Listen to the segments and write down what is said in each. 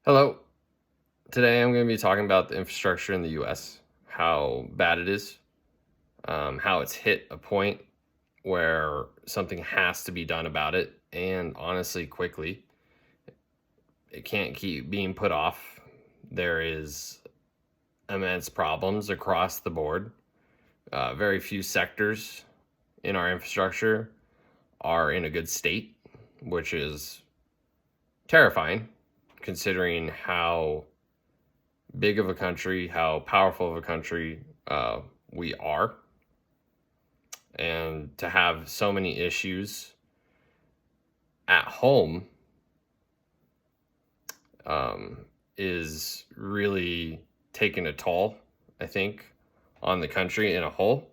Hello. Today I'm going to be talking about the infrastructure in the US, how bad it is, how it's hit a point where something has to be done about it, and honestly, quickly. It can't keep being put off. There is immense problems across the board. Very few sectors in our infrastructure are in a good state, which is terrifying considering how big of a country, how powerful of a country we are, and to have so many issues at home um, is really taking a toll, I think, on the country in a whole.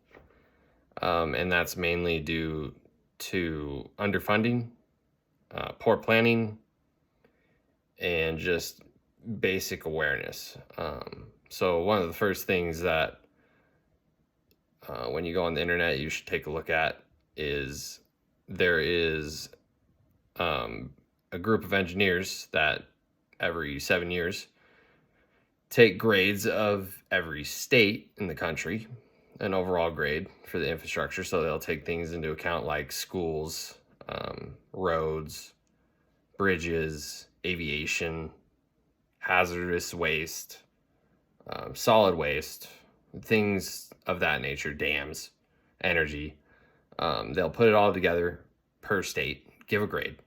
And that's mainly due to underfunding, poor planning, and just basic awareness. So, one of the first things that when you go on the internet, you should take a look at is there is um, a group of engineers that every 7 years take grades of every state in the country, an overall grade for the infrastructure. So they'll take things into account like schools, roads, bridges, aviation, hazardous waste, solid waste, things of that nature, dams, energy. They'll put it all together per state, give a grade.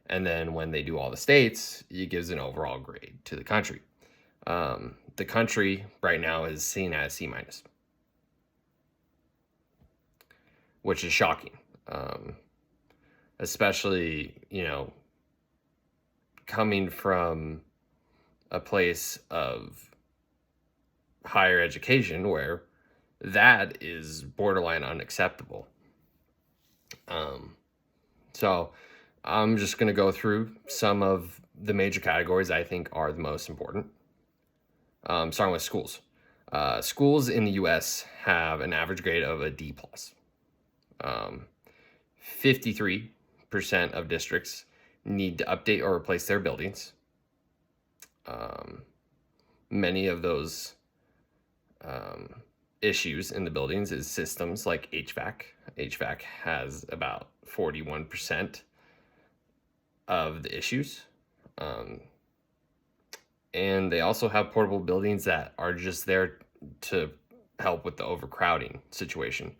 And then when they do all the states, it gives an overall grade to the country. The country right now is seen as C minus, which is shocking. Especially, coming from a place of higher education where that is borderline unacceptable. So I'm just going to go through some of the major categories I think are the most important. Starting with schools. Schools in the U.S. have an average grade of a D plus. 53% of districts need to update or replace their buildings. Many of those issues in the buildings is systems like HVAC. HVAC has about 41% of the issues. And they also have portable buildings that are just there to help with the overcrowding situation.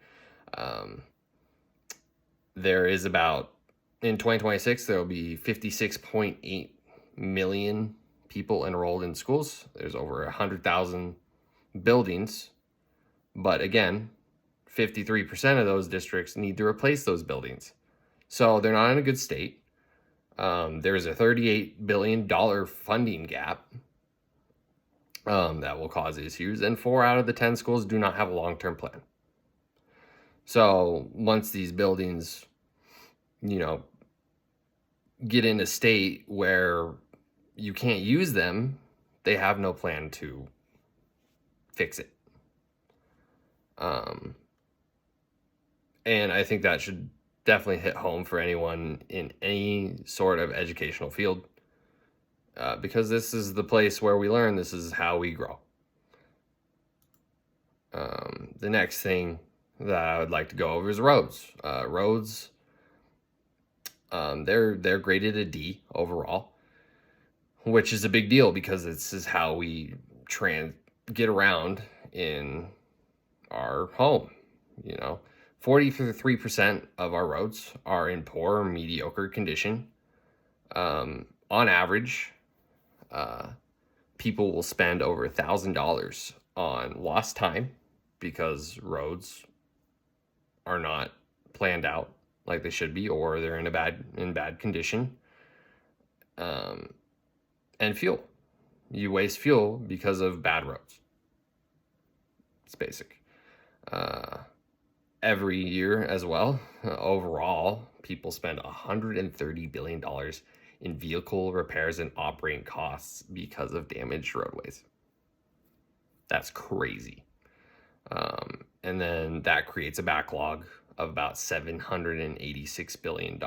There is about, in 2026, there will be 56.8 million people enrolled in schools. There's over 100,000 buildings. But again, 53% of those districts need to replace those buildings. So they're not in a good state. There's a $38 billion funding gap that will cause issues, and 4 out of the 10 schools do not have a long-term plan. So once these buildings, get in a state where you can't use them, they have no plan to fix it. And I think that should definitely hit home for anyone in any sort of educational field, because this is the place where we learn. This is how we grow. The next thing that I would like to go over is roads. Roads, they're graded a D overall, which is a big deal because this is how we get around in our home. 43% of our roads are in poor or mediocre condition. On average, people will spend over $1,000 on lost time because roads are not planned out like they should be, or they're in bad condition. And fuel. You waste fuel because of bad roads. It's basic. Every year as well, overall, people spend $130 billion in vehicle repairs and operating costs because of damaged roadways. That's crazy. And then that creates a backlog of about $786 billion.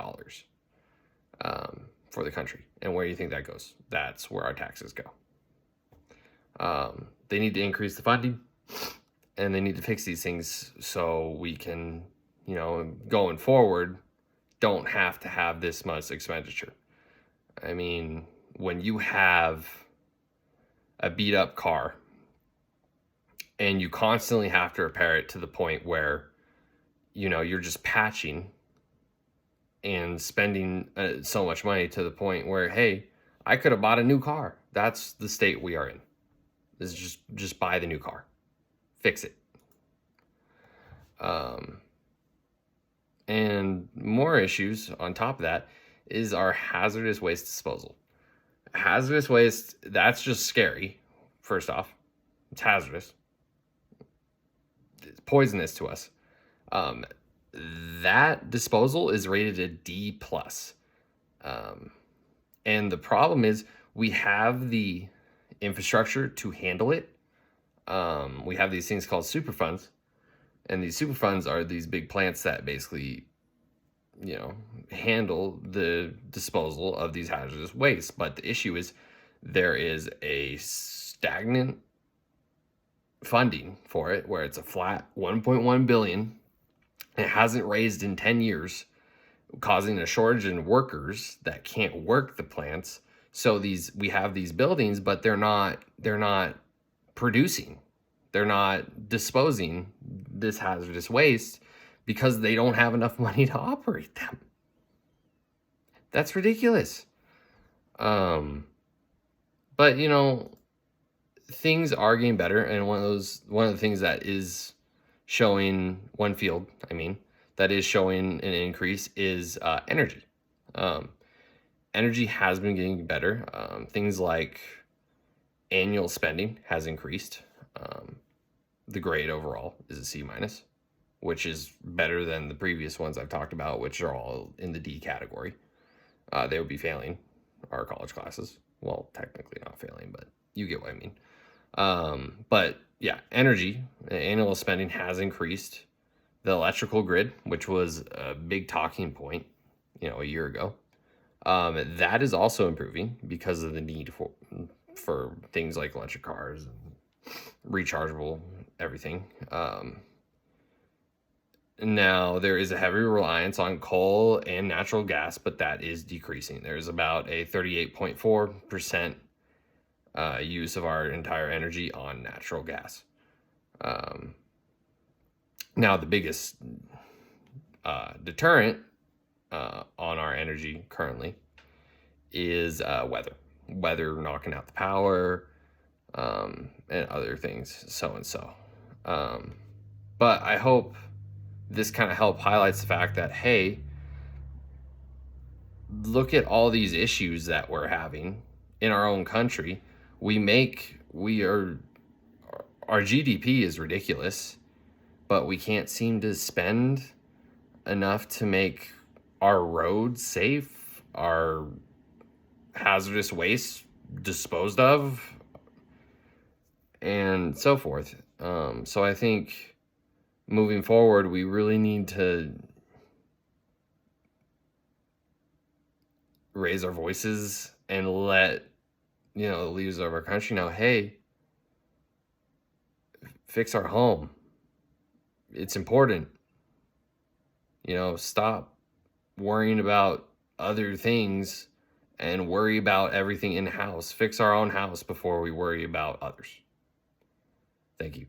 for the country. And where do you think that goes? That's where our taxes go. They need to increase the funding, and they need to fix these things so we can, going forward, don't have to have this much expenditure. I mean, when you have a beat up car and you constantly have to repair it to the point where, you're just patching and spending so much money to the point where, hey, I could have bought a new car. That's the state we are in. Is just buy the new car, fix it. And more issues on top of that is our hazardous waste disposal. Hazardous waste, that's just scary. First off, it's hazardous. It's poisonous to us. That disposal is rated a D+. And the problem is we have the infrastructure to handle it. We have these things called Superfunds. And these Superfunds are these big plants that basically, handle the disposal of these hazardous waste. But the issue is there is a stagnant funding for it where it's a flat 1.1 billion. It hasn't raised in 10 years, causing a shortage in workers that can't work the plants. So we have these buildings, but they're not producing. They're not disposing this hazardous waste because they don't have enough money to operate them. That's ridiculous. But things are getting better, and one of the things that is showing one field, that is showing an increase is energy. Energy has been getting better. Things like annual spending has increased. The grade overall is a C-, which is better than the previous ones I've talked about, which are all in the D category. They would be failing our college classes. Well, technically not failing, but you get what I mean. But yeah, energy, annual spending has increased. The electrical grid, which was a big talking point, a year ago, that is also improving because of the need for things like electric cars and rechargeable everything. Now, there is a heavy reliance on coal and natural gas, but that is decreasing. There's about a 38.4% use of our entire energy on natural gas. Now, the biggest deterrent on our energy currently is weather knocking out the power, and other things, so. But I hope this kind of highlights the fact that, hey, look at all these issues that we're having in our own country. Our GDP is ridiculous, but we can't seem to spend enough to make our roads safe, our hazardous waste disposed of, and so forth. So I think moving forward, we really need to raise our voices and let, the leaders of our country know, hey, fix our home. It's important. Stop worrying about other things and worry about everything in-house. Fix our own house before we worry about others. Thank you.